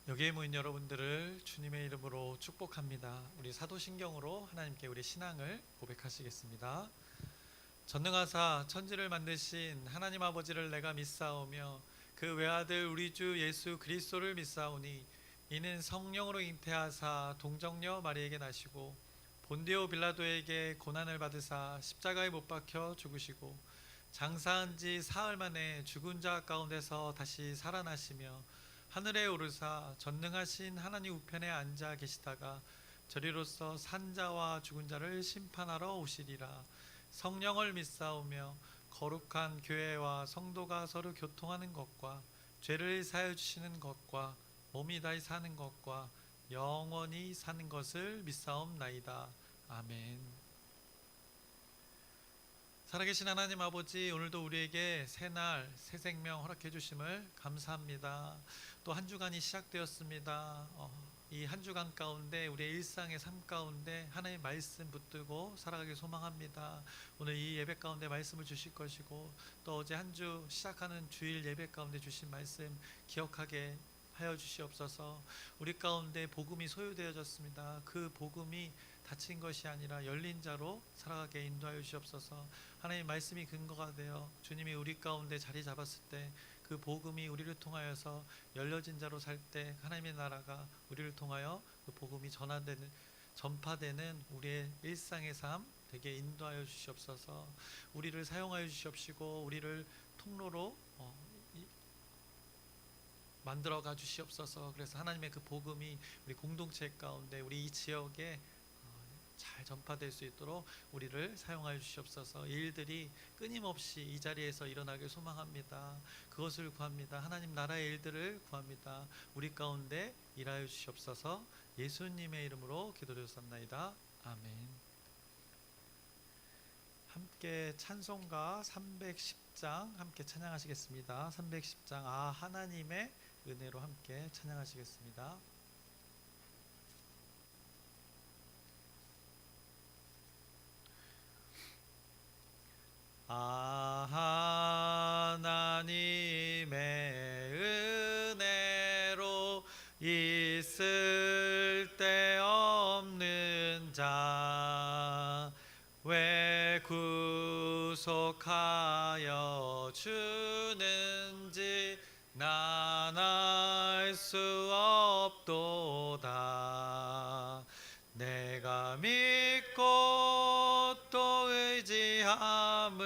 여기에 모인 여러분들을 주님의 이름으로 축복합니다. 우리 사도신경으로 하나님께 우리 신앙을 고백하시겠습니다. 전능하사 천지를 만드신 하나님 아버지를 내가 믿사오며 그 외아들 우리 주 예수 그리스도를 믿사오니 이는 성령으로 잉태하사 동정녀 마리에게 나시고 본디오 빌라도에게 고난을 받으사 십자가에 못 박혀 죽으시고 장사한 지 사흘 만에 죽은 자 가운데서 다시 살아나시며 하늘에 오르사 전능하신 하나님 우편에 앉아 계시다가 저리로서 산자와 죽은 자를 심판하러 오시리라. 성령을 믿사오며 거룩한 교회와 성도가 서로 교통하는 것과 죄를 사하여 주시는 것과 몸이 다시 사는 것과 영원히 사는 것을 믿사옵나이다. 아멘. 살아계신 하나님 아버지, 오늘도 우리에게 새날 새 생명 허락해 주심을 감사합니다. 또 한 주간이 시작되었습니다. 이 한 주간 가운데 우리의 일상의 삶 가운데 하나님의 말씀 붙들고 살아가길 소망합니다. 오늘 이 예배 가운데 말씀을 주실 것이고 또 어제 한 주 시작하는 주일 예배 가운데 주신 말씀 기억하게 하여 주시옵소서. 우리 가운데 복음이 소유되어졌습니다. 그 복음이 닫힌 것이 아니라 열린 자로 살아가게 인도하여 주시옵소서. 하나님 말씀이 근거가 되어 주님이 우리 가운데 자리 잡았을 때 그 복음이 우리를 통하여서 열려진 자로 살 때 하나님의 나라가 우리를 통하여 그 복음이 전파되는 우리의 일상의 삶 되게 인도하여 주시옵소서. 우리를 사용하여 주시옵시고 우리를 통로로 만들어가 주시옵소서. 그래서 하나님의 그 복음이 우리 공동체 가운데 우리 이 지역에 잘 전파될 수 있도록 우리를 사용하여 주시옵소서. 이 일들이 끊임없이 이 자리에서 일어나길 소망합니다. 그것을 구합니다. 하나님 나라의 일들을 구합니다. 우리 가운데 일하여 주시옵소서. 예수님의 이름으로 기도드렸습나이다. 아멘. 함께 찬송가 310장 함께 찬양하시겠습니다. 310장 하나님의 은혜로 함께 찬양하시겠습니다. 하나님의 은혜로 있을 데 없는 자 왜 구속하여 주는지 난 알 수 없도다. 내가 믿고 또 의지함은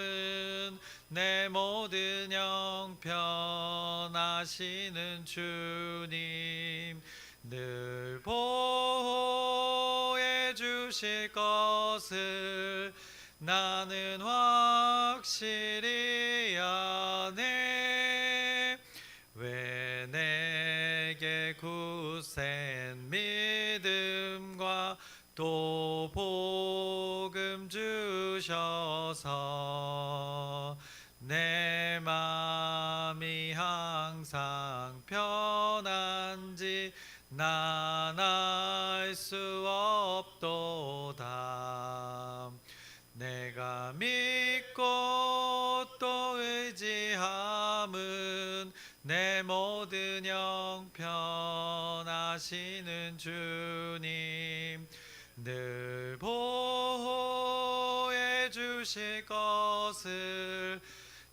내 모든 형편하시는 주님 늘 보호해 주실 것을 나는 확실히 아네. 왜 내게 굳센 믿음과 또 복음 주셔서 내 맘이 항상 편한지 난 알 수 없도다. 내가 믿고 또 의지함은 내 모든 형편하시는 주님 늘 보호해 주실 것을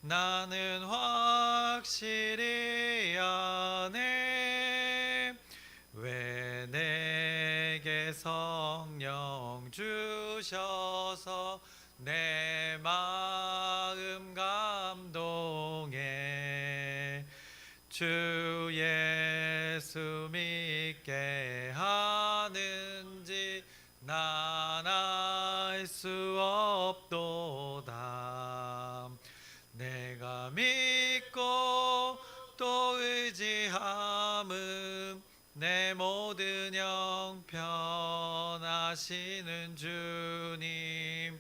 나는 확실히 아네. 왜 내게 성령 주셔서 내 마음 감동해 주 예수 믿게 하는지 난 알 수 없도다. 내가 믿고 또 의지함은 내 모든 형편하시는 주님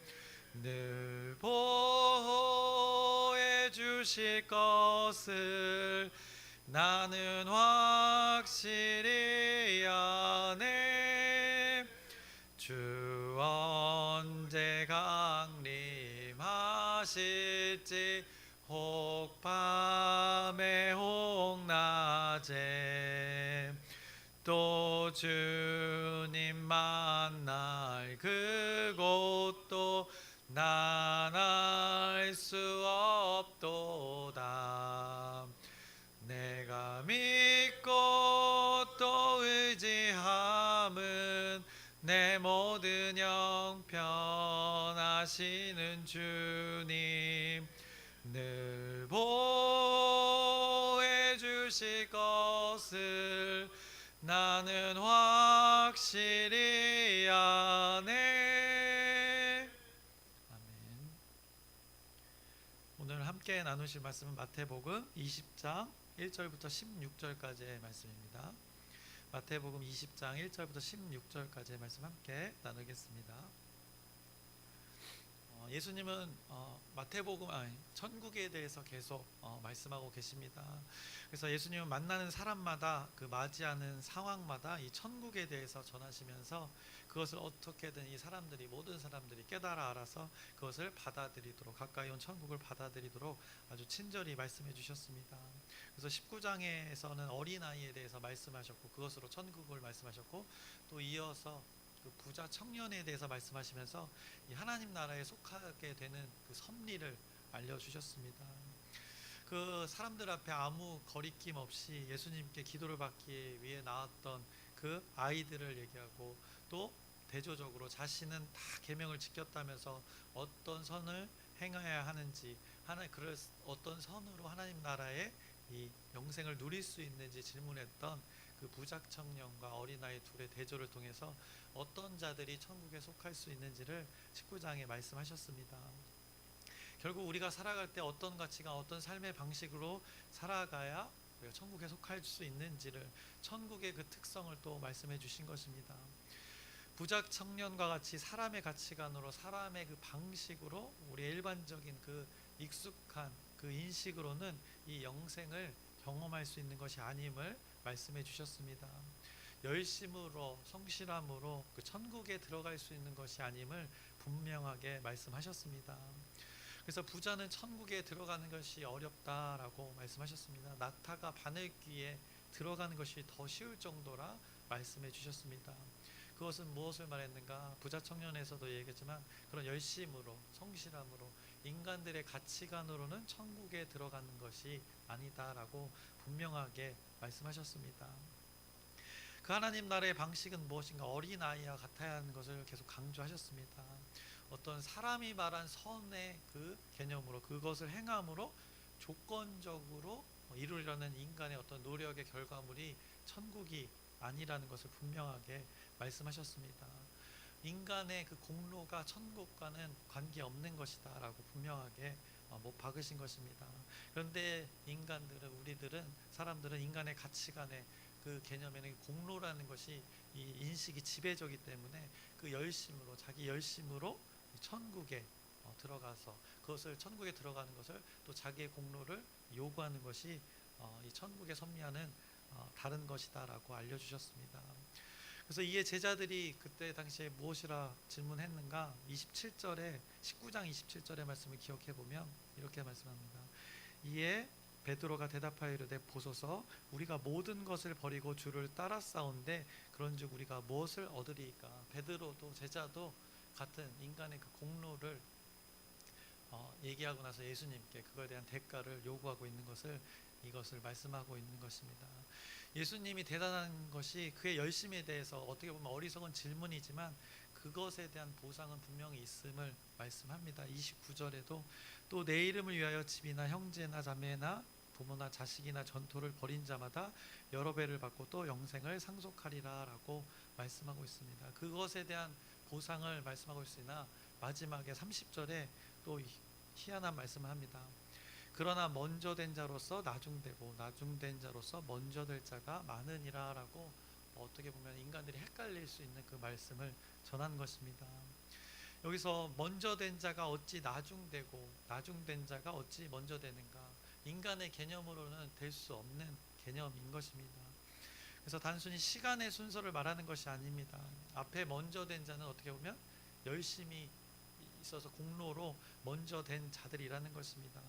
늘 보호해 주실 것을 나는 확실히 아네. 주 언제 강림하실지 혹 밤에 혹 낮에 또 주님 만날 그곳도 난 알 수 없도다. 내가 믿고 또 의지함은 내 모든 형편하시는 주님 늘 보호해 주실 것을 나는 확실히 아네. 아멘. 오늘 함께 나누실 말씀은 마태복음 20장 1절부터 16절까지의 말씀입니다. 마태복음 20장 1절부터 16절까지의 말씀 함께 나누겠습니다. 예수님은 마태복음 천국에 대해서 계속 말씀하고 계십니다. 그래서 예수님은 만나는 사람마다 그 맞이하는 상황마다 이 천국에 대해서 전하시면서 그것을 어떻게든 이 사람들이 모든 사람들이 깨달아 알아서 그것을 받아들이도록 가까이 온 천국을 받아들이도록 아주 친절히 말씀해 주셨습니다. 그래서 19장에서는 어린아이에 대해서 말씀하셨고 그것으로 천국을 말씀하셨고 또 이어서 그 부자 청년에 대해서 말씀하시면서 이 하나님 나라에 속하게 되는 그 섭리를 알려주셨습니다. 그 사람들 앞에 아무 거리낌 없이 예수님께 기도를 받기 위해 나왔던 그 아이들을 얘기하고 또 대조적으로 자신은 다 계명을 지켰다면서 어떤 선을 행해야 하는지 어떤 선으로 하나님 나라의 이 영생을 누릴 수 있는지 질문했던 그 부자 청년과 어린아이 둘의 대조를 통해서 어떤 자들이 천국에 속할 수 있는지를 19장에 말씀하셨습니다. 결국 우리가 살아갈 때 어떤 가치가 어떤 삶의 방식으로 살아가야 우리가 천국에 속할 수 있는지를 천국의 그 특성을 또 말씀해 주신 것입니다. 부자 청년과 같이 사람의 가치관으로 사람의 그 방식으로 우리의 일반적인 그 익숙한 그 인식으로는 이 영생을 경험할 수 있는 것이 아님을 말씀해 주셨습니다. 열심으로 성실함으로 그 천국에 들어갈 수 있는 것이 아님을 분명하게 말씀하셨습니다. 그래서 부자는 천국에 들어가는 것이 어렵다라고 말씀하셨습니다. 낙타가 바늘귀에 들어가는 것이 더 쉬울 정도라 말씀해 주셨습니다. 그것은 무엇을 말했는가? 부자 청년에서도 얘기했지만 그런 열심으로 성실함으로 인간들의 가치관으로는 천국에 들어가는 것이 아니다라고 분명하게 말씀하셨습니다. 그 하나님 나라의 방식은 무엇인가? 어린아이와 같아야 하는 것을 계속 강조하셨습니다. 어떤 사람이 말한 선의 그 개념으로 그것을 행함으로 조건적으로 이루려는 인간의 어떤 노력의 결과물이 천국이 아니라는 것을 분명하게 말씀하셨습니다. 인간의 그 공로가 천국과는 관계없는 것이다 라고 분명하게 못 박으신 것입니다. 그런데 사람들은 인간의 가치관에 그 개념에는 공로라는 것이 이 인식이 지배적이기 때문에 그 열심으로 자기 열심으로 천국에 들어가서 그것을 천국에 들어가는 것을 또 자기의 공로를 요구하는 것이 이 천국의 섭리와는 다른 것이다라고 알려주셨습니다. 그래서 이에 제자들이 그때 당시에 무엇이라 질문했는가? 19장 27절의 말씀을 기억해 보면 이렇게 말씀합니다. 이에 베드로가 대답하여 이르되 보소서 우리가 모든 것을 버리고 주를 따랐사온데 그런즉 우리가 무엇을 얻으리이까? 베드로도 제자도 같은 인간의 그 공로를 얘기하고 나서 예수님께 그거에 대한 대가를 요구하고 있는 것을 이것을 말씀하고 있는 것입니다. 예수님이 대단한 것이 그의 열심에 대해서 어떻게 보면 어리석은 질문이지만 그것에 대한 보상은 분명히 있음을 말씀합니다. 29절에도 또 내 이름을 위하여 집이나 형제나 자매나 부모나 자식이나 전토를 벌인 자마다 여러 배를 받고 또 영생을 상속하리라 라고 말씀하고 있습니다. 그것에 대한 보상을 말씀하고 있으나 마지막에 30절에 또 희한한 말씀을 합니다. 그러나 먼저 된 자로서 나중되고 나중된 자로서 먼저 될 자가 많으니라 라고 어떻게 보면 인간들이 헷갈릴 수 있는 그 말씀을 전한 것입니다. 여기서 먼저 된 자가 어찌 나중되고 나중된 자가 어찌 먼저 되는가? 인간의 개념으로는 될 수 없는 개념인 것입니다. 그래서 단순히 시간의 순서를 말하는 것이 아닙니다. 앞에 먼저 된 자는 어떻게 보면 열심히 있어서 공로로 먼저 된 자들이라는 것입니다.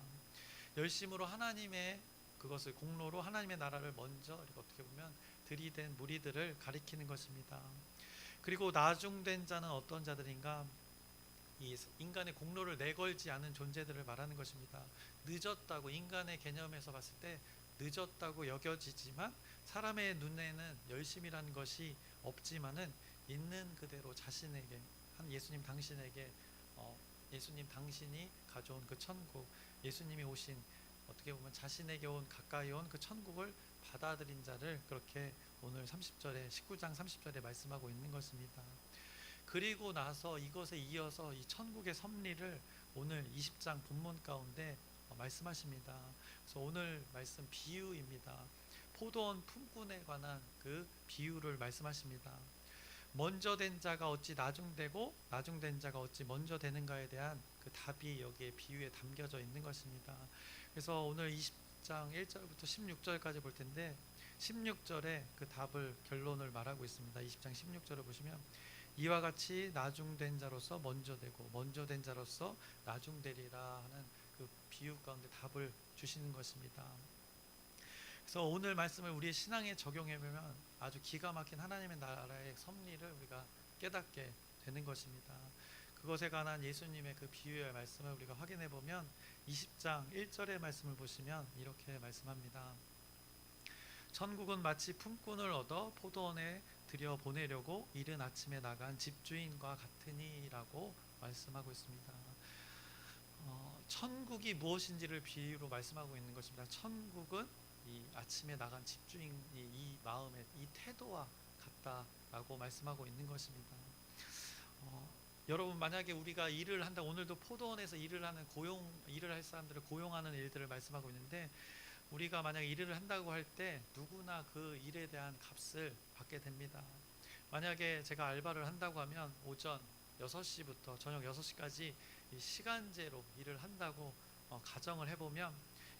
열심으로 하나님의 그것을 공로로 하나님의 나라를 먼저 어떻게 보면 들이댄 무리들을 가리키는 것입니다. 그리고 나중된 자는 어떤 자들인가? 이 인간의 공로를 내걸지 않은 존재들을 말하는 것입니다. 늦었다고, 인간의 개념에서 봤을 때 늦었다고 여겨지지만 사람의 눈에는 열심이라는 것이 없지만은 있는 그대로 자신에게, 한 예수님 당신에게, 예수님 당신이 가져온 그 천국, 예수님이 오신, 어떻게 보면 자신에게 온, 가까이 온 그 천국을 받아들인 자를 그렇게 오늘 30절에, 19장 30절에 말씀하고 있는 것입니다. 그리고 나서 이것에 이어서 이 천국의 섭리를 오늘 20장 본문 가운데 말씀하십니다. 그래서 오늘 말씀 비유입니다. 포도원 품꾼에 관한 그 비유를 말씀하십니다. 먼저 된 자가 어찌 나중되고 나중된 자가 어찌 먼저 되는가에 대한 그 답이 여기에 비유에 담겨져 있는 것입니다. 그래서 오늘 20장 1절부터 16절까지 볼 텐데 16절에 그 답을, 결론을 말하고 있습니다. 20장 16절을 보시면 이와 같이 나중된 자로서 먼저 되고 먼저 된 자로서 나중되리라 하는 그 비유 가운데 답을 주시는 것입니다. 그래서 오늘 말씀을 우리의 신앙에 적용해 보면 아주 기가 막힌 하나님의 나라의 섭리를 우리가 깨닫게 되는 것입니다. 그것에 관한 예수님의 그 비유의 말씀을 우리가 확인해 보면 20장 1절의 말씀을 보시면 이렇게 말씀합니다. 천국은 마치 품꾼을 얻어 포도원에 들여 보내려고 이른 아침에 나간 집주인과 같으니라고 말씀하고 있습니다. 천국이 무엇인지를 비유로 말씀하고 있는 것입니다. 천국은 이 아침에 나간 집주인의 이 마음의 이 태도와 같다라고 말씀하고 있는 것입니다. 여러분, 만약에 우리가 일을 한다, 오늘도 포도원에서 일을 하는 일을 할 사람들을 고용하는 일들을 말씀하고 있는데, 우리가 만약 일을 한다고 할 때 누구나 그 일에 대한 값을 받게 됩니다. 만약에 제가 알바를 한다고 하면 오전 6시부터 저녁 6시까지 시간제로 일을 한다고 가정을 해보면,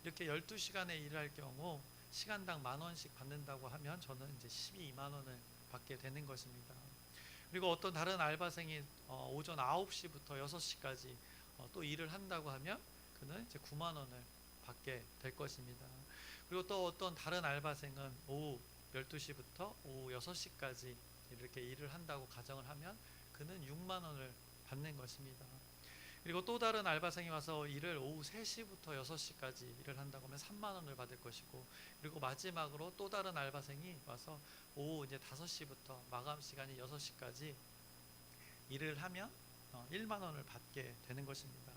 이렇게 12시간의 일을 할 경우 시간당 10,000원씩 받는다고 하면 저는 이제 12만 원을 받게 되는 것입니다. 그리고 어떤 다른 알바생이 오전 9시부터 6시까지 또 일을 한다고 하면 그는 이제 9만 원을 받게 될 것입니다. 그리고 또 어떤 다른 알바생은 오후 12시부터 오후 6시까지 이렇게 일을 한다고 가정을 하면 그는 6만 원을 받는 것입니다. 그리고 또 다른 알바생이 와서 일을 오후 3시부터 6시까지 일을 한다고 하면 3만 원을 받을 것이고, 그리고 마지막으로 또 다른 알바생이 와서 오후 이제 5시부터 마감 시간이 6시까지 일을 하면 1만 원을 받게 되는 것입니다.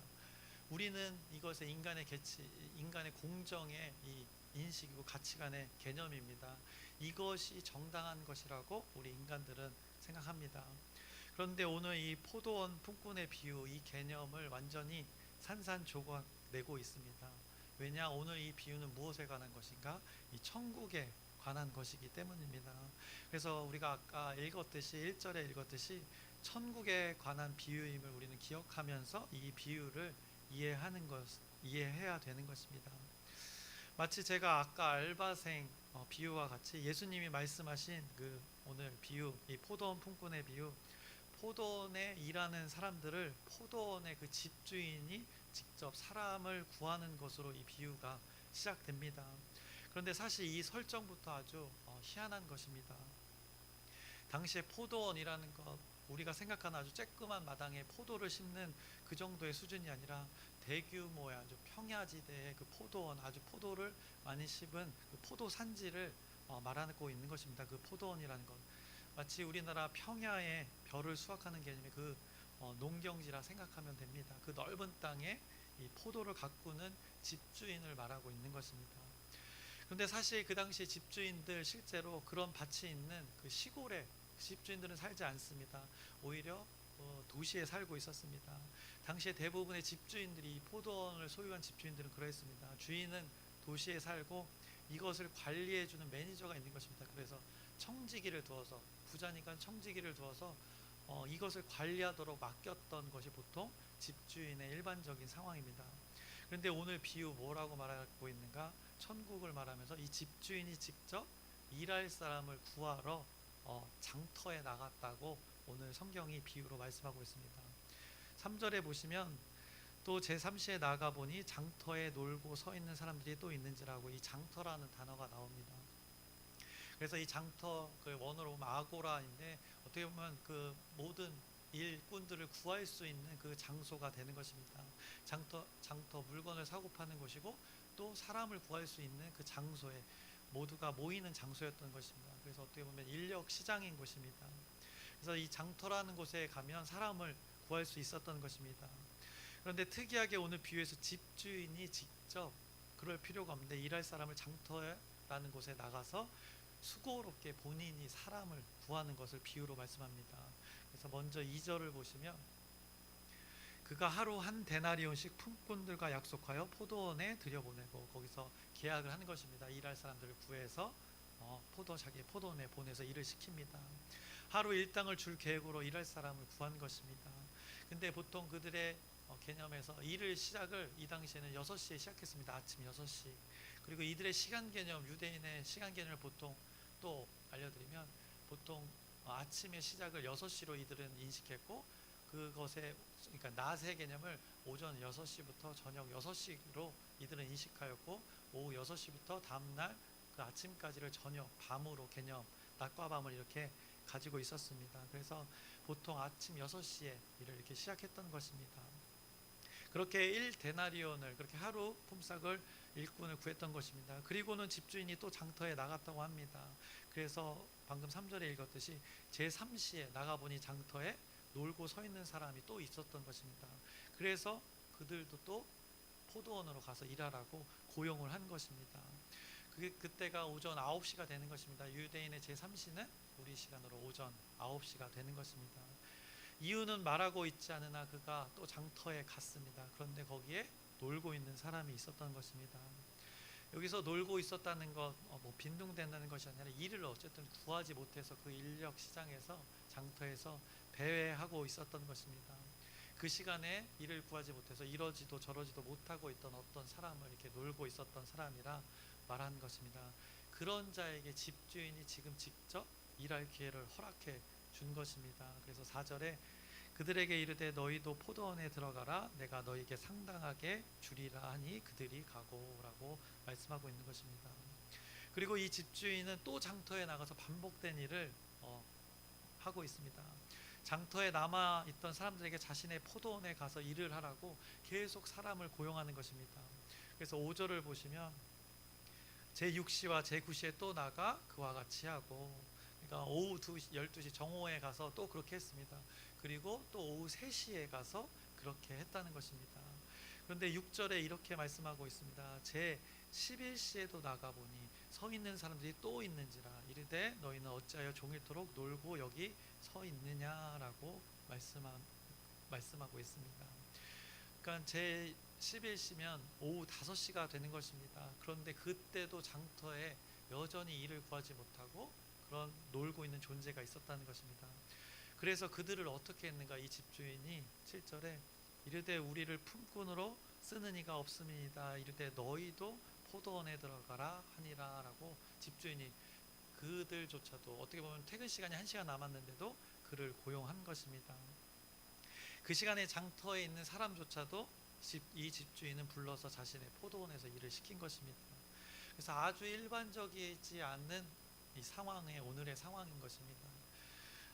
우리는 이것의 인간의 개치, 인간의 공정의 이 인식이고 가치관의 개념입니다. 이것이 정당한 것이라고 우리 인간들은 생각합니다. 그런데 오늘 이 포도원 품꾼의 비유, 이 개념을 완전히 산산조각 내고 있습니다. 왜냐? 오늘 이 비유는 무엇에 관한 것인가? 이 천국에 관한 것이기 때문입니다. 그래서 우리가 아까 읽었듯이 1절에 읽었듯이 천국에 관한 비유임을 우리는 기억하면서 이 비유를 이해해야 되는 것입니다. 마치 제가 아까 알바생 비유와 같이 예수님이 말씀하신 그 오늘 비유, 이 포도원 품꾼의 비유, 포도원에 일하는 사람들을 포도원의 그 집주인이 직접 사람을 구하는 것으로 이 비유가 시작됩니다. 그런데 사실 이 설정부터 아주 희한한 것입니다. 당시에 포도원이라는 것, 우리가 생각하는 아주 쬐끄만 마당에 포도를 심는 그 정도의 수준이 아니라 대규모의 아주 평야지대의 그 포도원, 아주 포도를 많이 심은 그 포도 산지를 말하고 있는 것입니다. 그 포도원이라는 것, 마치 우리나라 평야에 벼를 수확하는 개념의 그 농경지라 생각하면 됩니다. 그 넓은 땅에 이 포도를 가꾸는 집주인을 말하고 있는 것입니다. 그런데 사실 그 당시 집주인들, 실제로 그런 밭이 있는 그 시골에 집주인들은 살지 않습니다. 오히려 도시에 살고 있었습니다. 당시에 대부분의 집주인들이, 포도원을 소유한 집주인들은 그랬습니다. 주인은 도시에 살고 이것을 관리해주는 매니저가 있는 것입니다. 그래서 청지기를 두어서, 부자니까 청지기를 두어서 이것을 관리하도록 맡겼던 것이 보통 집주인의 일반적인 상황입니다. 그런데 오늘 비유 뭐라고 말하고 있는가? 천국을 말하면서 이 집주인이 직접 일할 사람을 구하러 장터에 나갔다고 오늘 성경이 비유로 말씀하고 있습니다. 3절에 보시면 또 제3시에 나가보니 장터에 놀고 서 있는 사람들이 또 있는지라고 이 장터라는 단어가 나옵니다. 그래서 이 장터 그 원어로 보면 아고라인데 어떻게 보면 그 모든 일꾼들을 구할 수 있는 그 장소가 되는 것입니다. 장터 물건을 사고 파는 곳이고 또 사람을 구할 수 있는 그 장소에 모두가 모이는 장소였던 것입니다. 그래서 어떻게 보면 인력 시장인 곳입니다. 그래서 이 장터라는 곳에 가면 사람을 구할 수 있었던 것입니다. 그런데 특이하게 오늘 비유에서 집주인이 직접 그럴 필요가 없는데 일할 사람을 장터라는 곳에 나가서 수고롭게 본인이 사람을 구하는 것을 비유로 말씀합니다. 그래서 먼저 2절을 보시면 그가 하루 한 데나리온씩 품꾼들과 약속하여 포도원에 들여보내고 거기서 계약을 하는 것입니다. 일할 사람들을 구해서 자기 포도원에 보내서 일을 시킵니다. 하루 일당을 줄 계획으로 일할 사람을 구한 것입니다. 근데 보통 그들의 개념에서 일을 시작을 이 당시에는 6시에 시작했습니다. 아침 6시. 그리고 이들의 시간 개념, 유대인의 시간 개념을 보통 또 알려드리면 보통 아침의 시작을 6시로 이들은 인식했고 그것에 그러니까 낮의 개념을 오전 6시부터 저녁 6시로 이들은 인식하였고 오후 6시부터 다음날 그 아침까지를 저녁 밤으로 개념 낮과 밤을 이렇게 가지고 있었습니다. 그래서 보통 아침 6시에 일을 이렇게 시작했던 것입니다. 그렇게 1데나리온을 그렇게 하루 품삯을 일꾼을 구했던 것입니다. 그리고는 집주인이 또 장터에 나갔다고 합니다. 그래서 방금 3절에 읽었듯이 제3시에 나가보니 장터에 놀고 서 있는 사람이 또 있었던 것입니다. 그래서 그들도 또 포도원으로 가서 일하라고 고용을 한 것입니다. 그때가 오전 9시가 되는 것입니다. 유대인의 제3시는 우리 시간으로 오전 9시가 되는 것입니다. 이유는 말하고 있지 않으나 그가 또 장터에 갔습니다. 그런데 거기에 놀고 있는 사람이 있었던 것입니다. 여기서 놀고 있었다는 것, 빈둥댄다는 것이 아니라 일을 어쨌든 구하지 못해서 그 인력 시장에서 장터에서 배회하고 있었던 것입니다. 그 시간에 일을 구하지 못해서 이러지도 저러지도 못하고 있던 어떤 사람을 이렇게 놀고 있었던 사람이라 말한 것입니다. 그런 자에게 집주인이 지금 직접 일할 기회를 허락해 준 것입니다. 그래서 4절에 그들에게 이르되 너희도 포도원에 들어가라 내가 너희에게 상당하게 주리라 하니 그들이 가고라고 말씀하고 있는 것입니다. 그리고 이 집주인은 또 장터에 나가서 반복된 일을 하고 있습니다. 장터에 남아 있던 사람들에게 자신의 포도원에 가서 일을 하라고 계속 사람을 고용하는 것입니다. 그래서 5절을 보시면 제6시와 제9시에 또 나가 그와 같이 하고, 그러니까 오후 2시, 12시 정오에 가서 또 그렇게 했습니다. 그리고 또 오후 3시에 가서 그렇게 했다는 것입니다. 그런데 6절에 이렇게 말씀하고 있습니다. 제 11시에도 나가보니 서 있는 사람들이 또 있는지라 이르되 너희는 어찌하여 종일토록 놀고 여기 서 있느냐라고 말씀하고 있습니다. 그러니까 제 11시면 오후 5시가 되는 것입니다. 그런데 그때도 장터에 여전히 일을 구하지 못하고 그런 놀고 있는 존재가 있었다는 것입니다. 그래서 그들을 어떻게 했는가? 이 집주인이 7절에 이르되 우리를 품꾼으로 쓰는 이가 없음이니이다. 이르되 너희도 포도원에 들어가라 하니라 라고 집주인이 그들조차도 어떻게 보면 퇴근 시간이 1시간 남았는데도 그를 고용한 것입니다. 그 시간에 장터에 있는 사람조차도 이 집주인은 불러서 자신의 포도원에서 일을 시킨 것입니다. 그래서 아주 일반적이지 않은 이 상황에 오늘의 상황인 것입니다.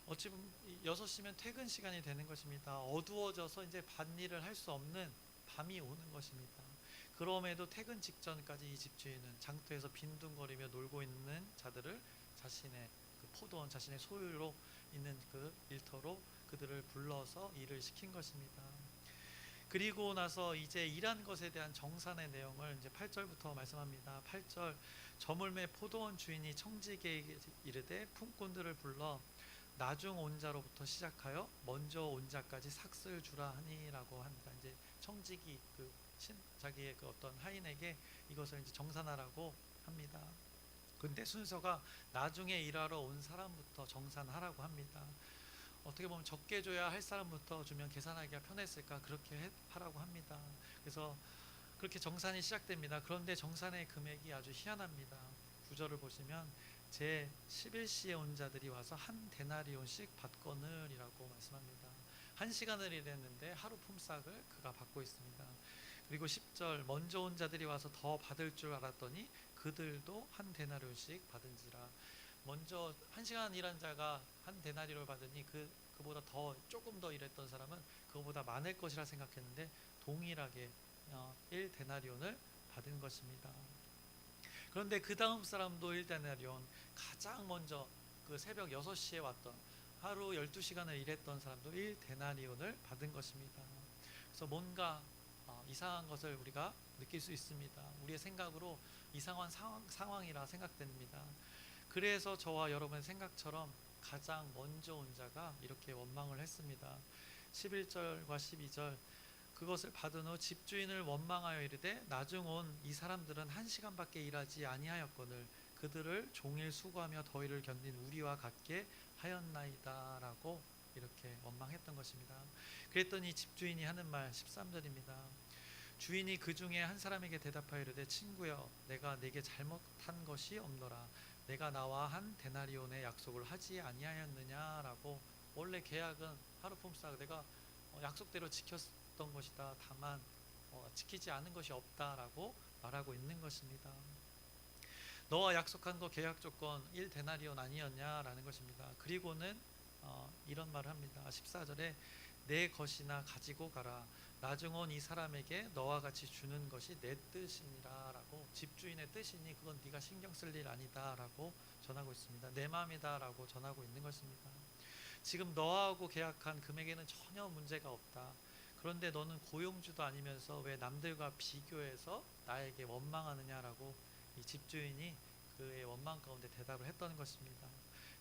어찌 보면 6시면 퇴근 시간이 되는 것입니다. 어두워져서 이제 밭일을 할 수 없는 밤이 오는 것입니다. 그럼에도 퇴근 직전까지 이 집주인은 장터에서 빈둥거리며 놀고 있는 자들을 자신의 그 포도원, 자신의 소유로 있는 그 일터로 그들을 불러서 일을 시킨 것입니다. 그리고 나서 이제 일한 것에 대한 정산의 내용을 이제 8절부터 말씀합니다. 8절 저물매 포도원 주인이 청지기에게 이르되 품꾼들을 불러 나중 온 자로부터 시작하여 먼저 온 자까지 삭슬 주라 하니라고 합니다. 이제 청지기 자기의 그 어떤 하인에게 이것을 이제 정산하라고 합니다. 근데 순서가 나중에 일하러 온 사람부터 정산하라고 합니다. 어떻게 보면 적게 줘야 할 사람부터 주면 계산하기가 편했을까 그렇게 하라고 합니다. 그래서 그렇게 정산이 시작됩니다. 그런데 정산의 금액이 아주 희한합니다. 9절을 보시면 제 11시에 온 자들이 와서 한 데나리온씩 받거늘이라고 말씀합니다. 1시간을 일했는데 하루 품삯을 그가 받고 있습니다. 그리고 10절 먼저 온 자들이 와서 더 받을 줄 알았더니 그들도 한 데나리온씩 받은지라. 먼저 1시간 일한 자가 한 데나리온을 받으니 그보다 더 조금 더 일했던 사람은 그보다 많을 것이라 생각했는데 동일하게 1데나리온을 받은 것입니다. 그런데 그 다음 사람도 1데나리온, 가장 먼저 그 새벽 6시에 왔던, 하루 12시간을 일했던 사람도 1데나리온을 받은 것입니다. 그래서 뭔가 이상한 것을 우리가 느낄 수 있습니다. 우리의 생각으로 이상한 상황이라 생각됩니다. 그래서 저와 여러분의 생각처럼 가장 먼저 온 자가 이렇게 원망을 했습니다. 11절과 12절, 그것을 받은 후 집주인을 원망하여 이르되 나중 온 이 사람들은 1시간밖에 일하지 아니하였거늘 그들을 종일 수고하며 더위를 견딘 우리와 같게 하였나이다 라고 이렇게 원망했던 것입니다. 그랬더니 집주인이 하는 말 13절입니다. 주인이 그 중에 한 사람에게 대답하여 이르되 친구여 내가 네게 잘못한 것이 없노라 내가 나와 한 데나리온의 약속을 하지 아니하였느냐라고. 원래 계약은 하루 품삯 내가 약속대로 지켰던 것이다. 다만 지키지 않은 것이 없다라고 말하고 있는 것입니다. 너와 약속한 거 계약 조건 1데나리온 아니었냐라는 것입니다. 그리고는 이런 말을 합니다. 14절에 내 것이나 가지고 가라 나중 온 이 사람에게 너와 같이 주는 것이 내 뜻이니라 라고. 집주인의 뜻이니 그건 네가 신경 쓸 일 아니다 라고 전하고 있습니다. 내 마음이다 라고 전하고 있는 것입니다. 지금 너하고 계약한 금액에는 전혀 문제가 없다. 그런데 너는 고용주도 아니면서 왜 남들과 비교해서 나에게 원망하느냐라고 이 집주인이 그의 원망 가운데 대답을 했던 것입니다.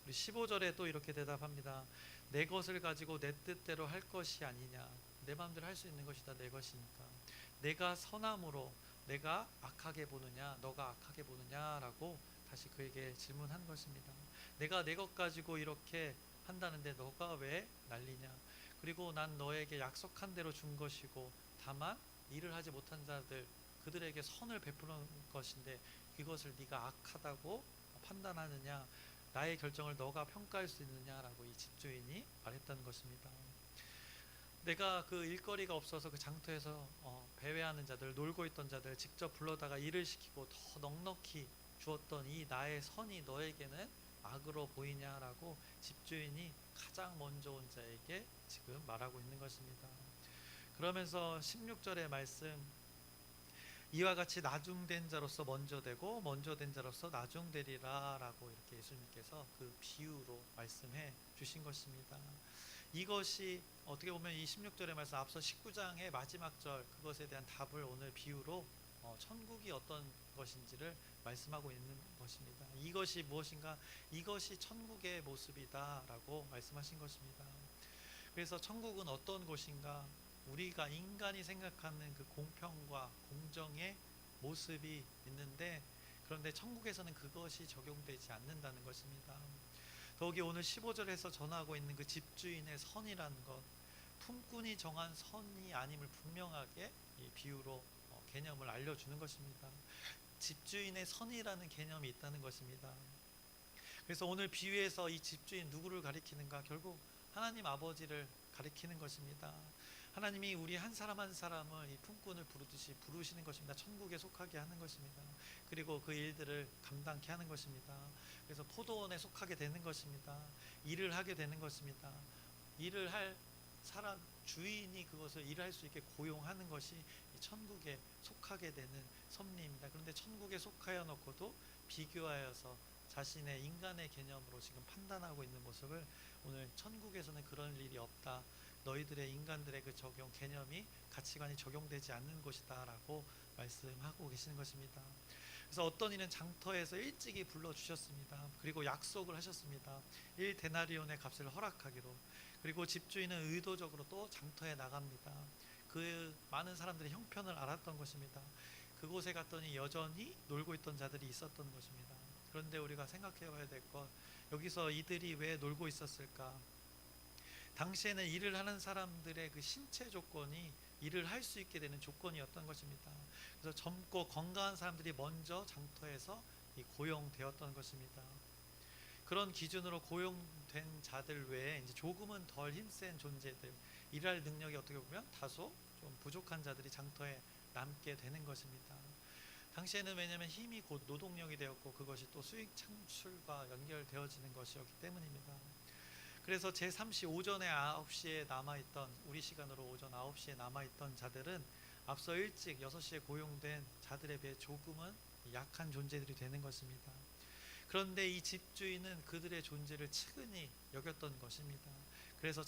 우리 15절에 또 이렇게 대답합니다. 내 것을 가지고 내 뜻대로 할 것이 아니냐. 내 마음대로 할 수 있는 것이다. 내 것이니까. 내가 선함으로 내가 악하게 보느냐 너가 악하게 보느냐라고 다시 그에게 질문한 것입니다. 내가 내 것 가지고 이렇게 한다는데 너가 왜 난리냐. 그리고 난 너에게 약속한 대로 준 것이고 다만 일을 하지 못한 자들 그들에게 선을 베푸는 것인데 그것을 네가 악하다고 판단하느냐. 나의 결정을 너가 평가할 수 있느냐라고 이 집주인이 말했다는 것입니다. 내가 그 일거리가 없어서 그 장터에서 배회하는 자들 놀고 있던 자들 직접 불러다가 일을 시키고 더 넉넉히 주었던 이 나의 선이 너에게는 악으로 보이냐라고 집주인이 가장 먼저 온 자에게 지금 말하고 있는 것입니다. 그러면서 16절의 말씀, 이와 같이 나중된 자로서 먼저 되고 먼저 된 자로서 나중되리라 라고 이렇게 예수님께서 그 비유로 말씀해 주신 것입니다. 이것이 어떻게 보면 이 16절의 말씀 앞서 19장의 마지막 절 그것에 대한 답을 오늘 비유로 천국이 어떤 것인지를 말씀하고 있는 것입니다. 이것이 무엇인가? 이것이 천국의 모습이다 라고 말씀하신 것입니다. 그래서 천국은 어떤 곳인가? 우리가 인간이 생각하는 그 공평과 공정의 모습이 있는데 그런데 천국에서는 그것이 적용되지 않는다는 것입니다. 더욱이 오늘 15절에서 전하고 있는 그 집주인의 선이라는 것, 품꾼이 정한 선이 아님을 분명하게 이 비유로 개념을 알려주는 것입니다. 집주인의 선이라는 개념이 있다는 것입니다. 그래서 오늘 비유에서 이 집주인 누구를 가리키는가? 결국 하나님 아버지를 가리키는 것입니다. 하나님이 우리 한 사람 한 사람을 이 품꾼을 부르듯이 부르시는 것입니다. 천국에 속하게 하는 것입니다. 그리고 그 일들을 감당케 하는 것입니다. 그래서 포도원에 속하게 되는 것입니다. 일을 하게 되는 것입니다. 일을 할 사람 주인이 그것을 일할 수 있게 고용하는 것이 천국에 속하게 되는 섭리입니다. 그런데 천국에 속하여 놓고도 비교하여서 자신의 인간의 개념으로 지금 판단하고 있는 모습을 오늘 천국에서는 그런 일이 없다. 너희들의 인간들의 그 적용 개념이 가치관이 적용되지 않는 것이다 라고 말씀하고 계시는 것입니다. 그래서 어떤 이는 장터에서 일찍이 불러주셨습니다. 그리고 약속을 하셨습니다. 1데나리온의 값을 허락하기로. 그리고 집주인은 의도적으로 또 장터에 나갑니다. 그 많은 사람들이 형편을 알았던 것입니다. 그곳에 갔더니 여전히 놀고 있던 자들이 있었던 것입니다. 그런데 우리가 생각해 봐야 될 것, 여기서 이들이 왜 놀고 있었을까? 당시에는 일을 하는 사람들의 그 신체 조건이 일을 할 수 있게 되는 조건이었던 것입니다. 그래서 젊고 건강한 사람들이 먼저 장터에서 고용되었던 것입니다. 그런 기준으로 고용된 자들 외에 이제 조금은 덜 힘센 존재들, 일할 능력이 어떻게 보면 다소 좀 부족한 자들이 장터에 남게 되는 것입니다. 당시에는 왜냐하면 힘이 곧 노동력이 되었고 그것이 또 수익 창출과 연결되어지는 것이었기 때문입니다. 그래서 제3시 오전에 9시에 남아있던, 우리 시간으로 오전 9시에 남아있던 자들은 앞서 일찍 6시에 고용된 자들에 비해 조금은 약한 존재들이 되는 것입니다. 그런데 이 집주인은 그들의 존재를 측은히 여겼던 것입니다. 그래서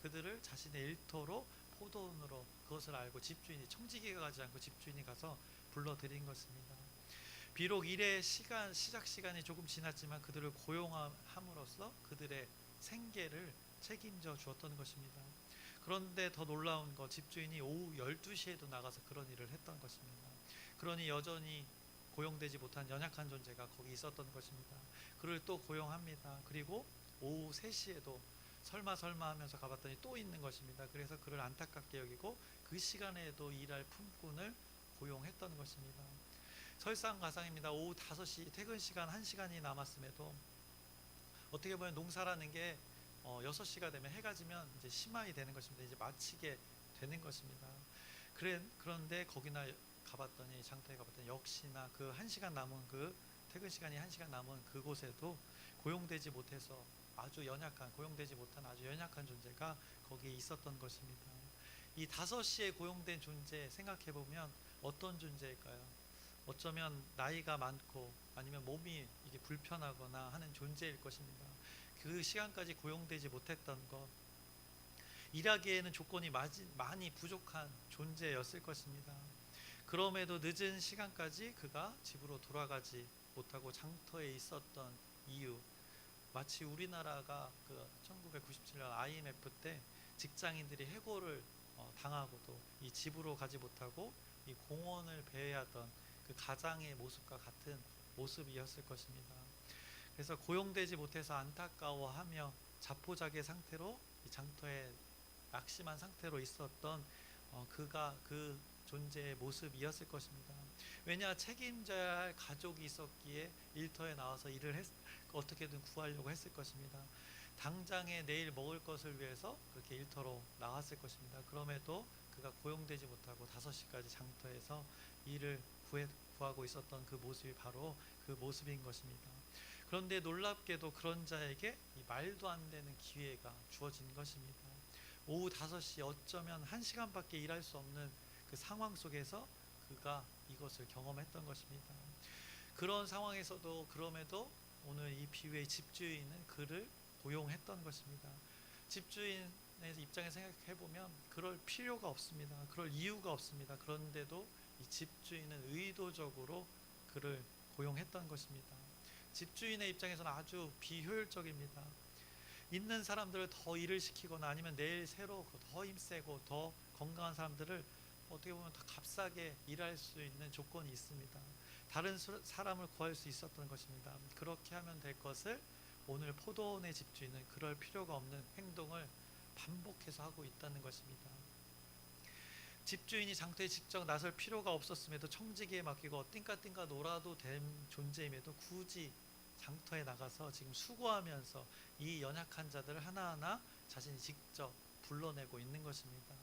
그들을 자신의 일터로 포도원으로, 그것을 알고 집주인이, 청지기가 가지 않고 집주인이 가서 불러들인 것입니다. 비록 일의 시작 시간이 조금 지났지만 그들을 고용함으로써 그들의 생계를 책임져 주었던 것입니다. 그런데 더 놀라운 것, 집주인이 오후 12시에도 나가서 그런 일을 했던 것입니다. 그러니 여전히 고용되지 못한 연약한 존재가 거기 있었던 것입니다. 그를 또 고용합니다. 그리고 오후 3시에도 설마 하면서 가봤더니 또 있는 것입니다. 그래서 그를 안타깝게 여기고 그 시간에도 일할 품꾼을 고용했던 것입니다. 설상가상입니다. 오후 5시 퇴근 시간 1시간이 남았음에도 어떻게 보면 농사라는 게 6시가 되면 해가 지면 이제 심화이 되는 것입니다. 이제 마치게 되는 것입니다. 그런데 거기나 장터에 가봤더니 역시나 그 1시간 남은, 그 퇴근 시간이 1시간 남은 그곳에도 고용되지 못한 아주 연약한 존재가 거기에 있었던 것입니다. 이 5시에 고용된 존재 생각해보면 어떤 존재일까요? 어쩌면 나이가 많고 아니면 몸이 이게 불편하거나 하는 존재일 것입니다. 그 시간까지 고용되지 못했던 것, 일하기에는 조건이 많이 부족한 존재였을 것입니다. 그럼에도 늦은 시간까지 그가 집으로 돌아가지 못하고 장터에 있었던 이유, 마치 우리나라가 그 1997년 IMF 때 직장인들이 해고를 당하고도 이 집으로 가지 못하고 이 공원을 배회하던 그 가장의 모습과 같은 모습이었을 것입니다. 그래서 고용되지 못해서 안타까워하며 자포자기 상태로 이 장터에 낙심한 상태로 있었던 그가 그 존재의 모습이었을 것입니다. 왜냐, 책임져야 할 가족이 있었기에 일터에 나와서 어떻게든 구하려고 했을 것입니다. 당장에 내일 먹을 것을 위해서 그렇게 일터로 나왔을 것입니다. 그럼에도 그가 고용되지 못하고 5시까지 장터에서 일을 구하고 있었던 그 모습이 바로 그 모습인 것입니다. 그런데 놀랍게도 그런 자에게 이 말도 안 되는 기회가 주어진 것입니다. 오후 5시, 어쩌면 1시간밖에 일할 수 없는 그 상황 속에서 그가 이것을 경험했던 것입니다. 그런 상황에서도 그럼에도 오늘 이 비유의 집주인은 그를 고용했던 것입니다. 집주인의 입장에서 생각해보면 그럴 필요가 없습니다. 그럴 이유가 없습니다. 그런데도 이 집주인은 의도적으로 그를 고용했던 것입니다. 집주인의 입장에서는 아주 비효율적입니다. 있는 사람들을 더 일을 시키거나 아니면 내일 새로 더 힘세고 더 건강한 사람들을 어떻게 보면 더 값싸게 일할 수 있는 조건이 있습니다. 다른 사람을 구할 수 있었던 것입니다. 그렇게 하면 될 것을 오늘 포도원의 집주인은 그럴 필요가 없는 행동을 반복해서 하고 있다는 것입니다. 집주인이 장터에 직접 나설 필요가 없었음에도 청지기에 맡기고 띵까띵까 놀아도 된 존재임에도 굳이 장터에 나가서 지금 수고하면서 이 연약한 자들을 하나하나 자신이 직접 불러내고 있는 것입니다.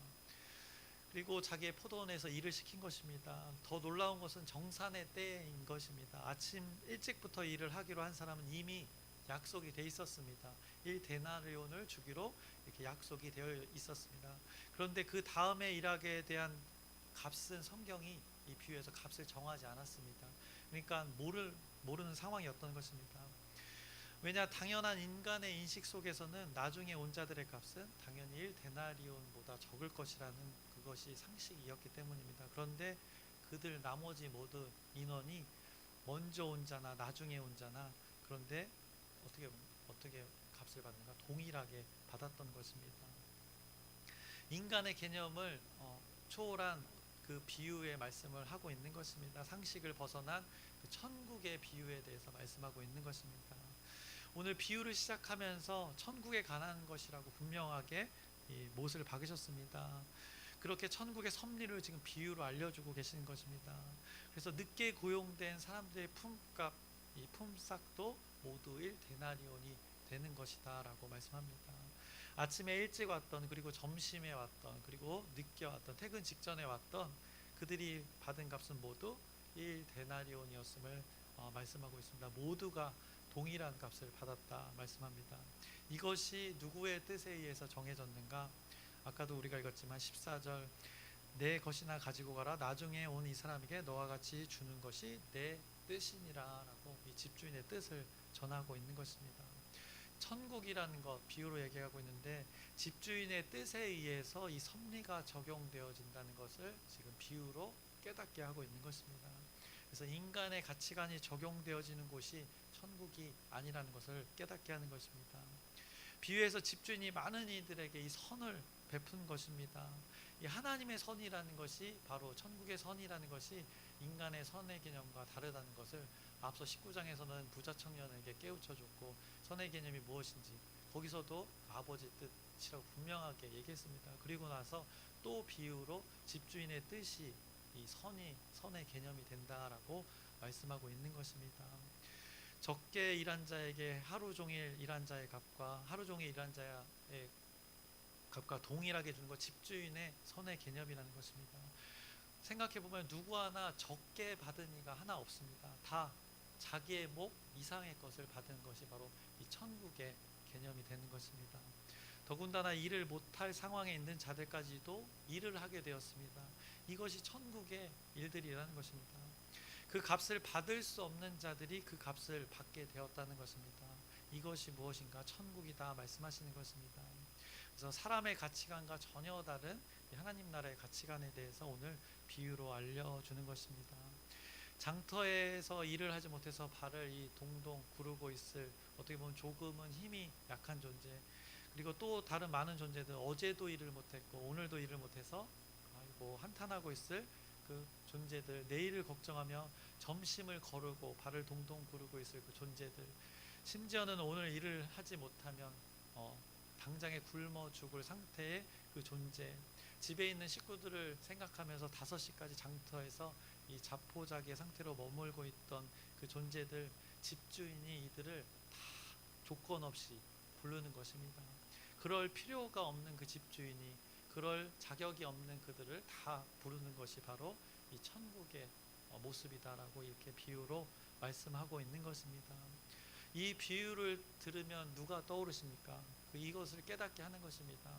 그리고 자기의 포도원에서 일을 시킨 것입니다. 더 놀라운 것은 정산의 때인 것입니다. 아침 일찍부터 일을 하기로 한 사람은 이미 약속이 돼 있었습니다. 1데나리온을 주기로 이렇게 약속이 되어 있었습니다. 그런데 그 다음에 일하게 대한 값은 성경이 이 비유에서 값을 정하지 않았습니다. 그러니까 모르는 상황이었던 것입니다. 왜냐, 당연한 인간의 인식 속에서는 나중에 온 자들의 값은 당연히 1데나리온보다 적을 것이라는 그것이 상식이었기 때문입니다. 그런데 그들 나머지 모두 인원이 먼저 온 자나 나중에 온 자나, 그런데 어떻게 값을 받는가? 동일하게 받았던 것입니다. 인간의 개념을 초월한 그 비유의 말씀을 하고 있는 것입니다. 상식을 벗어난 그 천국의 비유에 대해서 말씀하고 있는 것입니다. 오늘 비유를 시작하면서 천국에 관한 것이라고 분명하게 이 못을 박으셨습니다. 그렇게 천국의 섭리를 지금 비유로 알려주고 계시는 것입니다. 그래서 늦게 고용된 사람들의 품값, 이 품삯도 모두 1데나리온이 되는 것이다 라고 말씀합니다. 아침에 일찍 왔던, 그리고 점심에 왔던, 그리고 늦게 왔던, 퇴근 직전에 왔던 그들이 받은 값은 모두 1데나리온이었음을 말씀하고 있습니다. 모두가 동일한 값을 받았다 말씀합니다. 이것이 누구의 뜻에 의해서 정해졌는가? 아까도 우리가 읽었지만 14절, 내 것이나 가지고 가라, 나중에 온 이 사람에게 너와 같이 주는 것이 내 뜻이니라 라고 이 집주인의 뜻을 전하고 있는 것입니다. 천국이라는 것 비유로 얘기하고 있는데, 집주인의 뜻에 의해서 이 섭리가 적용되어진다는 것을 지금 비유로 깨닫게 하고 있는 것입니다. 그래서 인간의 가치관이 적용되어지는 곳이 천국이 아니라는 것을 깨닫게 하는 것입니다. 비유에서 집주인이 많은 이들에게 이 선을 베푼 것입니다. 이 하나님의 선이라는 것이, 바로 천국의 선이라는 것이 인간의 선의 개념과 다르다는 것을 앞서 19장에서는 부자 청년에게 깨우쳐줬고, 선의 개념이 무엇인지 거기서도 아버지 뜻이라고 분명하게 얘기했습니다. 그리고 나서 또 비유로 집주인의 뜻이 이 선의 개념이 된다라고 말씀하고 있는 것입니다. 적게 일한 자에게 하루 종일 일한 자의 값과 하루 종일 일한 자의 값과 동일하게 주는 것, 집주인의 선의 개념이라는 것입니다. 생각해보면 누구 하나 적게 받은 이가 하나 없습니다. 다 자기의 목 이상의 것을 받은 것이 바로 이 천국의 개념이 되는 것입니다. 더군다나 일을 못할 상황에 있는 자들까지도 일을 하게 되었습니다. 이것이 천국의 일들이라는 것입니다. 그 값을 받을 수 없는 자들이 그 값을 받게 되었다는 것입니다. 이것이 무엇인가? 천국이다 말씀하시는 것입니다. 그래서 사람의 가치관과 전혀 다른 하나님 나라의 가치관에 대해서 오늘 비유로 알려주는 것입니다. 장터에서 일을 하지 못해서 발을 이 동동 구르고 있을, 어떻게 보면 조금은 힘이 약한 존재, 그리고 또 다른 많은 존재들, 어제도 일을 못했고 오늘도 일을 못해서 아이고 한탄하고 있을 그 존재들, 내일을 걱정하며 점심을 거르고 발을 동동 구르고 있을 그 존재들, 심지어는 오늘 일을 하지 못하면 당장에 굶어 죽을 상태의 그 존재, 집에 있는 식구들을 생각하면서 5시까지 장터에서 이 자포자기의 상태로 머물고 있던 그 존재들, 집주인이 이들을 다 조건 없이 부르는 것입니다. 그럴 필요가 없는 그 집주인이, 그럴 자격이 없는 그들을 다 부르는 것이 바로 이 천국의 모습이다라고 이렇게 비유로 말씀하고 있는 것입니다. 이 비유를 들으면 누가 떠오르십니까? 이것을 깨닫게 하는 것입니다.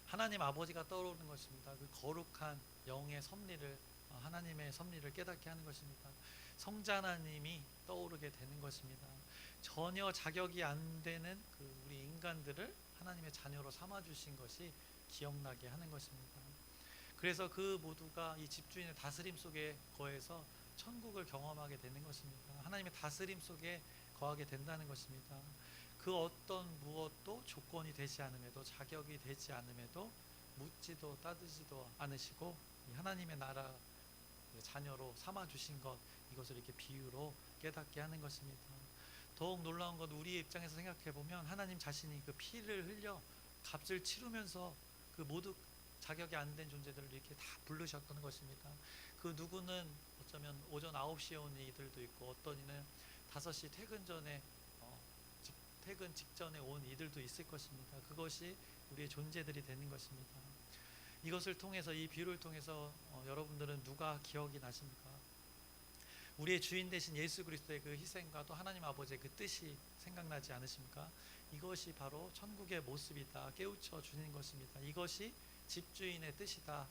하나님 아버지가 떠오르는 것입니다. 그 거룩한 영의 섭리를, 하나님의 섭리를 깨닫게 하는 것입니다. 성자 하나님이 떠오르게 되는 것입니다. 전혀 자격이 안 되는 그 우리 인간들을 하나님의 자녀로 삼아 주신 것이 기억나게 하는 것입니다. 그래서 그 모두가 이 집주인의 다스림 속에 거해서 천국을 경험하게 되는 것입니다. 하나님의 다스림 속에 거하게 된다는 것입니다. 그 어떤 무엇도 조건이 되지 않음에도, 자격이 되지 않음에도 묻지도 따지지도 않으시고 하나님의 나라 자녀로 삼아 주신 것, 이것을 이렇게 비유로 깨닫게 하는 것입니다. 더욱 놀라운 건 우리의 입장에서 생각해 보면 하나님 자신이 그 피를 흘려 값을 치르면서 그 모두 자격이 안 된 존재들을 이렇게 다 부르셨던 것입니다. 그 누구는 어쩌면 오전 9시에 온 이들도 있고, 어떤 이는 5시 퇴근 전에 퇴근 직전에 온 이들도 있을 것입니다. 그것이 우리의 존재들이 되는 것입니다. 이것을 통해서, 이 비유를 통해서 여러분들은 누가 기억이 나십니까? 우리의 주인 되신 예수 그리스도의 그 희생과 또 하나님 아버지의 그 뜻이 생각나지 않으십니까? 이것이 바로 천국의 모습이다 깨우쳐 주는 것입니다. 이것이 집주인의 뜻이다,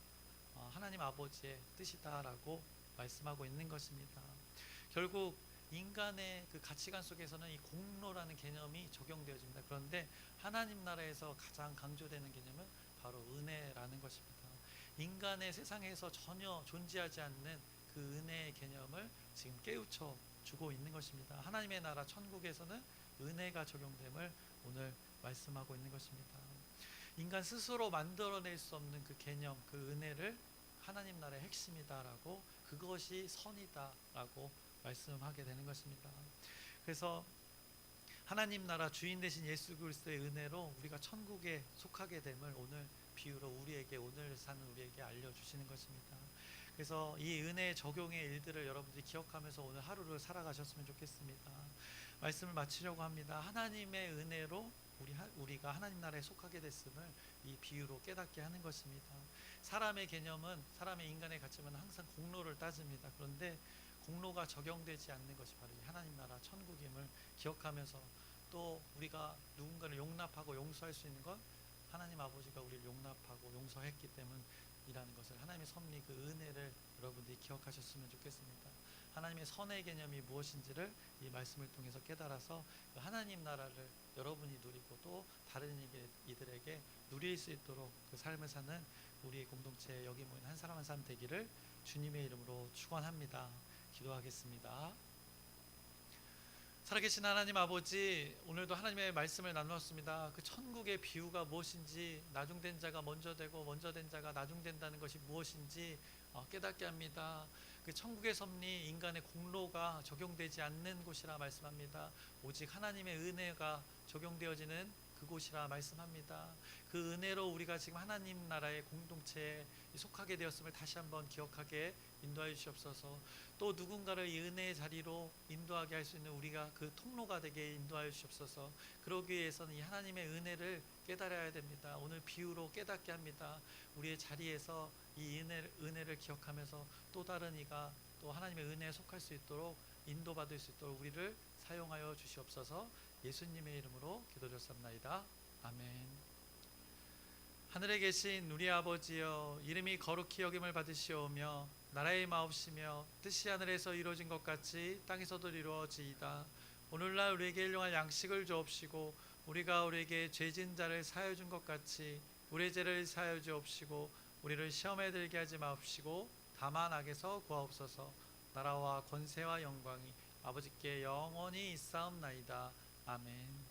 하나님 아버지의 뜻이다라고 말씀하고 있는 것입니다. 결국 인간의 그 가치관 속에서는 이 공로라는 개념이 적용되어집니다. 그런데 하나님 나라에서 가장 강조되는 개념은 바로 은혜라는 것입니다. 인간의 세상에서 전혀 존재하지 않는 그 은혜의 개념을 지금 깨우쳐 주고 있는 것입니다. 하나님의 나라 천국에서는 은혜가 적용됨을 오늘 말씀하고 있는 것입니다. 인간 스스로 만들어낼 수 없는 그 개념, 그 은혜를 하나님 나라의 핵심이다라고, 그것이 선이다라고 말씀하게 되는 것입니다. 그래서 하나님 나라 주인 되신 예수 그리스도의 은혜로 우리가 천국에 속하게 됨을 오늘 비유로 우리에게, 오늘 사는 우리에게 알려주시는 것입니다. 그래서 이 은혜의 적용의 일들을 여러분들이 기억하면서 오늘 하루를 살아가셨으면 좋겠습니다. 말씀을 마치려고 합니다. 하나님의 은혜로 우리가 하나님 나라에 속하게 됐음을 이 비유로 깨닫게 하는 것입니다. 사람의 개념은, 사람의 인간의 가치는 항상 공로를 따집니다. 그런데 공로가 적용되지 않는 것이 바로 이 하나님 나라 천국임을 기억하면서, 또 우리가 누군가를 용납하고 용서할 수 있는 건 하나님 아버지가 우리를 용납하고 용서했기 때문이라는 것을, 하나님의 섭리, 그 은혜를 여러분들이 기억하셨으면 좋겠습니다. 하나님의 선의 개념이 무엇인지를 이 말씀을 통해서 깨달아서 그 하나님 나라를 여러분이 누리고 또 다른 이들에게 누릴 수 있도록 그 삶을 사는 우리 공동체 여기 모인 한 사람 한 사람 되기를 주님의 이름으로 축원합니다. 기도하겠습니다. 살아계신 하나님 아버지, 오늘도 하나님의 말씀을 나누었습니다. 그 천국의 비유가 무엇인지, 나중된 자가 먼저 되고 먼저 된 자가 나중된다는 것이 무엇인지 깨닫게 합니다. 그 천국의 섭리, 인간의 공로가 적용되지 않는 곳이라 말씀합니다. 오직 하나님의 은혜가 적용되어지는 그곳이라 말씀합니다. 그 은혜로 우리가 지금 하나님 나라의 공동체에 속하게 되었음을 다시 한번 기억하게 인도하여 주시옵소서. 또 누군가를 이 은혜의 자리로 인도하게 할 수 있는 우리가 그 통로가 되게 인도하여 주시옵소서. 그러기 위해서는 이 하나님의 은혜를 깨달아야 됩니다. 오늘 비유로 깨닫게 합니다. 우리의 자리에서 이 은혜를 기억하면서 또 다른 이가 또 하나님의 은혜에 속할 수 있도록 인도받을 수 있도록 우리를 사용하여 주시옵소서. 예수님의 이름으로 기도드렸습니다. 아멘. 하늘에 계신 우리 아버지여, 이름이 거룩히 여김을 받으시오며 나라의 마옵시며 뜻이 하늘에서 이루어진 것 같이 땅에서도 이루어지이다. 오늘날 우리에게 일용할 양식을 주옵시고 우리가 우리에게 죄진 자를 사하여 준 것 같이 우리의 죄를 사하여 주옵시고 우리를 시험에 들게 하지 마옵시고 다만 악에서 구하옵소서. 나라와 권세와 영광이 아버지께 영원히 있사옵나이다. 아멘.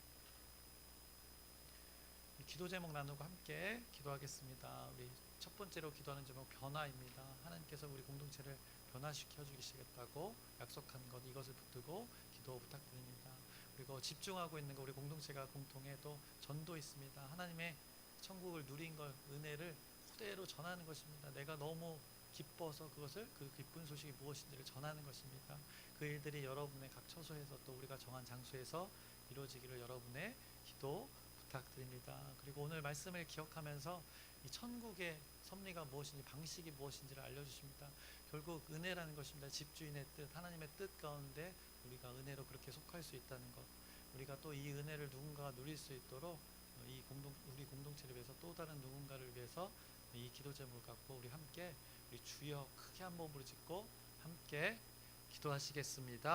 기도 제목 나누고 함께 기도하겠습니다. 우리 첫 번째로 기도하는 제목 변화입니다. 하나님께서 우리 공동체를 변화시켜 주시겠다고 약속한 것, 이것을 붙들고 기도 부탁드립니다. 그리고 집중하고 있는 것, 우리 공동체가 공통의 또 전도 있습니다. 하나님의 천국을 누린 걸, 은혜를 그대로 전하는 것입니다. 내가 너무 기뻐서 그것을, 그 기쁜 소식이 무엇인지를 전하는 것입니다. 그 일들이 여러분의 각 처소에서 또 우리가 정한 장소에서 이루어지기를 여러분의 기도 부탁드립니다. 그리고 오늘 말씀을 기억하면서 이 천국의 섭리가 무엇인지, 방식이 무엇인지를 알려주십니다. 결국 은혜라는 것입니다. 집주인의 뜻, 하나님의 뜻 가운데 우리가 은혜로 그렇게 속할 수 있다는 것, 우리가 또 이 은혜를 누군가가 누릴 수 있도록 우리 공동체를 위해서, 또 다른 누군가를 위해서 이 기도 제목을 갖고 우리 함께 우리 주여 크게 한번 부르짖고 함께 기도하시겠습니다.